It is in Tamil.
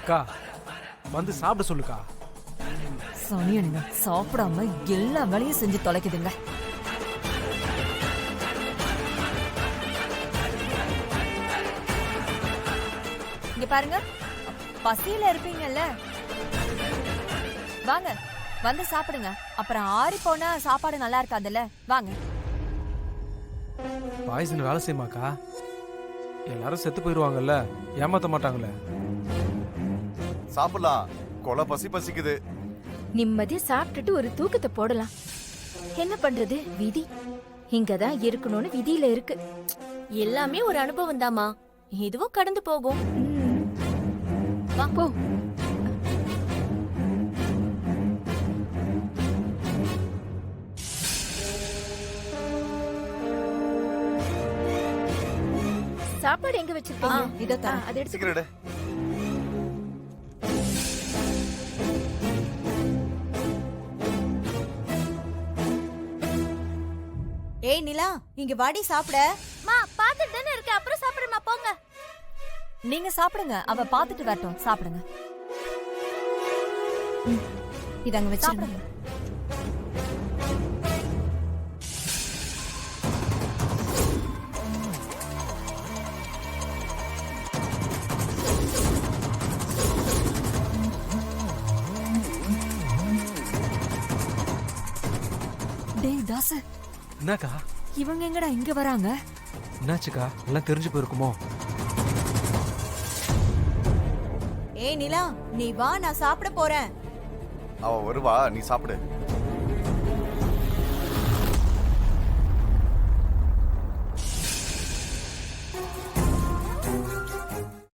அக்கா வந்து சாப்பிட சொல்லுக்கா. சனியனுங்க சாப்பிடாம எல்லா வேலையும் செஞ்சு தொலைக்குதுங்க. இங்க பாருங்க, பசியில இருப்பீங்கல்ல, வாங்க வந்து சாப்பிடுங்க. அப்புறம் ஆறி போனா சாப்பாடு நல்லா இருக்காதுல்ல. வாங்க. பாய்சன் வேலை செய்யுமாக்கா? எல்லாரும் செத்து போயிருவாங்கல்ல, ஏமாத்த மாட்டாங்களே. சாப்பிடலாம், கொலை பசிக்குது. நிம்மதி சாப்பிட்டுட்டு ஒரு தூக்கத்தை போடலாம். என்ன பண்றது, விதி இங்கதான் இருக்கணும்னு விதியில இருக்கு. எல்லாமே ஒரு அனுபவம் தாமா, இதுவும் கடந்து போகும். வா போ. சாப்பாடு எங்க வச்சிருக்கீங்க? இதோ தரேன். அதை எடுத்து சீக்கிரம் எடு. ஏய் நிலா, இங்க வாடி சாப்பிட. மா பாத்துட்டு தானே இருக்க, அப்புறம் சாப்பிடுமா, போங்க. நீங்க சாப்பிடுங்க, அவ பாத்துட்டு வரட்டும். சாப்பிடுங்க. இதாங்க வச்சிருங்க. சாப்பிடுங்க. டேய் தாசு, என்னக்கா? இவங்க எங்கடா இங்க வராங்க? என்னாச்சுக்கா? எல்லாம் தெரிஞ்சு போயிருக்குமோ? ஏய் நிலா, நீ வா, நான் சாப்பிட போறேன். அவ வருவா, நீ சாப்பிடு.